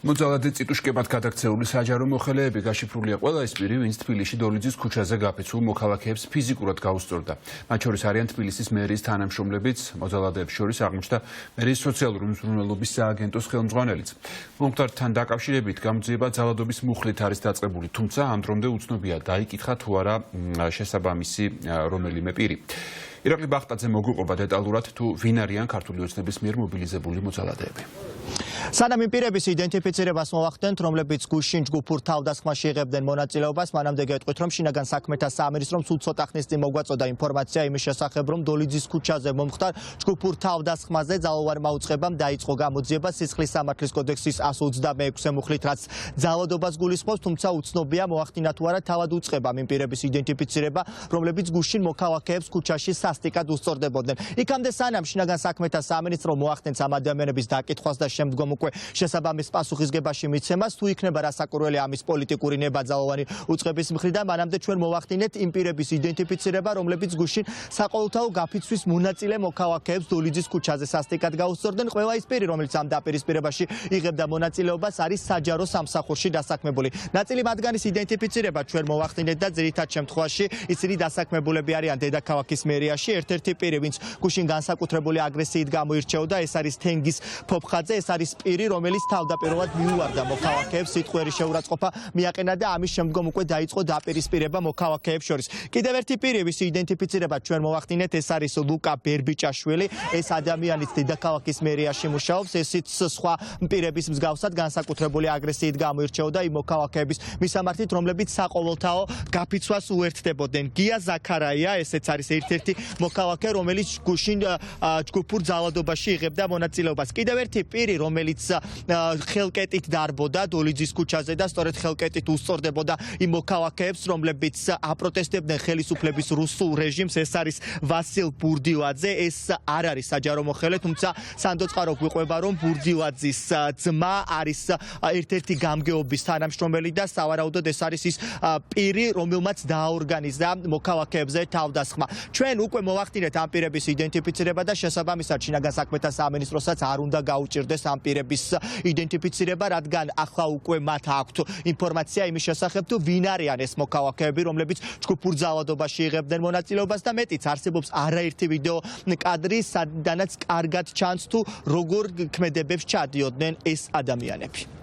მოძალადე წიტუშკებად გადაქცეული საჯარო მოხელეები გაშიფრულია ყველა ის პირი, ვინც თბილისში დოლიძის ქუჩაზე გაფიცულ მოქალაქეებს ფიზიკურად გაუსწორდა. მათ შორის არიან თბილისის მერიის თანამშრომლებიც, მოძალადეებს შორის აღმოჩნდა მერიის სოციალური მზრუნველობის სააგენტოს ხელმძღვანელიც. მომხდართან დაკავშირებით გამოძიება ძალადობის მუხლით არის დაწყებული, თუმცა ამ დრომდე უცნობია დაიკითხა თუ არა შესაბამისი რომელიმე პირი. ირაკლი ბახტაძე მოგვიყვება დეტალურად თუ ვინ არიან ქართული ოცნების მიერ მობილიზებული მოძალადეები. სანამ იმ პირების იდენტიფიცირებას მოვახდენთ, რომლებიც გუშინ ჯგუფურ თავდასხმაში იღებდნენ მონაწილეობას, მანამდე გეტყვით, რომ შინაგან საქმეთა სამინისტრომ სულ ცოტა ხნის წინ მოგვაწოდა ინფორმაცია იმის შესახებ, რომ დოლიძის ქუჩაზე მომხდარ ჯგუფურ თავდასხმაზე ძალოვანმა უწყებამ დაიწყო გამოძიება სისხლის სამართლის კოდექსის 126 მუხლით, რაც ძალადობას გულისხმობს, თუმცა უცნობია მოახდინა თუ არა თავად უწყებამ იმ პირების იდენტიფიცირება, რომლებიც გუშინ მოქალაქეებს ქუჩაში სასტიკად უსწორდებოდნენ. იქამდე სანამ შინაგან საქმეთა სამინისტრო მოახდენს ამ ადამიანების დაკითხვას და შემდგომ უკვე შესაბამის პასუხისგებაში მიცემას, თუ იქნება რასაკურველი ამის პოლიტიკური ნება ძალოვანი უწყების მხრიდან, მანამდე ჩვენ მოვახდინეთ იმ პირების იდენტიფიცირება, რომლებიც გუშინ საყოველთაო გაფიცვის მონაწილე მოქალაქეებს დოლიძის ქუჩაზე სასტიკად გაუსწორდნენ. ყველა ის პირი, რომელიც ამ დაპირისპირებაში იღებდა მონაწილეობას, არის საჯარო სამსახურში დასაქმებული. ნაწილი მათგანის იდენტიფიცირება ჩვენ მოვახდინეთ და ძირითად შემთხვევაში ისინი დასაქმებულები არიან დედაქალაქის მერიაში. ერთ-ერთი პირი, ვინც გუშინ განსაკუთრებული აგრესიით გამოირჩეოდა, ეს არის თენგიზ ფოფხაძე, ეს არის პირი, რომელიც თავდაპირველად მიუვარდა მოქალაქეებს, სიტყვიერი შეურაცხყოფა მიაყენა და ამის შემდგომ უკვე დაიწყო დაპირისპირება მოქალაქეებს შორის. კიდევ ერთი პირი, ვისი იდენტიფიცირება ჩვენ მოვახდინეთ, ეს არის ლუკა ბერბიჭაშვილი, ეს ადამიანიც დედაქალაქის მერიაში მუშაობს, ესიც სხვა პირების მსგავსად განსაკუთრებული აგრესიით გამოირჩეოდა იმ მოქალაქეების მისამართით, რომლებიც საყოველთაო გაფიცვას უერთდებოდნენ. გია ზაქარაია, ესეც არის ერთ-ერთი მოქალაქე, რომელიც გუშინ ჯგუფურ ძალადობაში იღებდა მონაწილეობას. კიდევ ერთი პირი, რომელიც ხელკეტით დარბოდა დოლიძის ქუჩაზე და სწორედ ხელკეტით უსწორდებოდა იმ მოქალაქეებს, რომლებიც აპროტესტებდნენ ხელისუფლების რუსულ რეჟიმს, ეს არის ვასილ ბურდილაძე, ეს არ არის საჯარო მოხელე, თუმცა სანდოწყარო გვიყვება, რომ ბურდილაძის ძმა არის ერთ-ერთი გამგეობის თანამშრომელი და სავარაუდოდ ეს არის ის პირი, რომელმაც დააორგანიზა მოქალაქეებზე თავდასხმა. ჩვენ უკვე მოვახდინეთ ამ პირების იდენტიფიცირება და შესაბამისად შინაგან საქმეთა სამინისტროსაც არ უნდა გაუჭირდეს ამ პირების იდენტიფიცირება, რადგან ახლა უკვე მათ აქვთ ინფორმაცია იმის შესახებ, თუ ვინ არიან ეს მოქალაქეები, რომლებიც ჯგუფურ ძალადობაში იღებდნენ მონაწილეობას და მეტიც არსებობს არაერთი ვიდეო კადრი, სადანაც კარგად ჩანს თუ როგორ ქმედებებს ჩადიოდნენ ეს ადამიანები.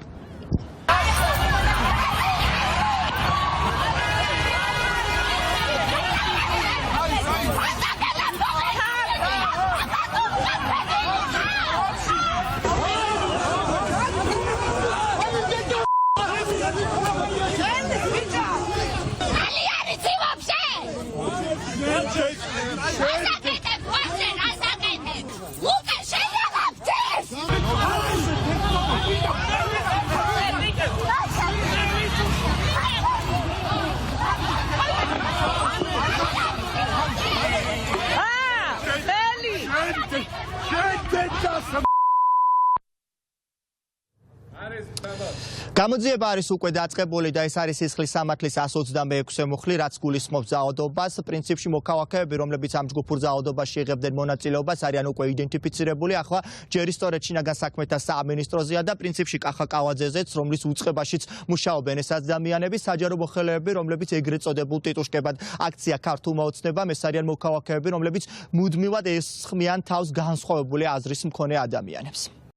გამოძიება არის უკვე დაწყებული და ეს არის სისხლის სამართლის 126 მუხლი, რაც გულისხმობს ძალადობას. პრინციპში მოქალაქეები, რომლებიც ამ ჯგუფურ ძალადობაში იღებდნენ მონაწილეობას, არიან უკვე იდენტიფიცირებული. ახლა ჯერი სწორედ შინაგან საქმეთა სამინისტროზეა და პრინციპში კახა კალაძეზეც, რომლის უწყებაშიც მუშაობენ ეს ადამიანები, საჯარო მოხელეები, რომლებიც ეგრეთ წოდებულ ტიტუშკებად აქცია ქართულმა ოცნებამ, ეს არიან მოქალაქეები, რომლებიც მუდმივად ესხმიან თავს განსხვავებული აზრის მქონე ადამიანებს.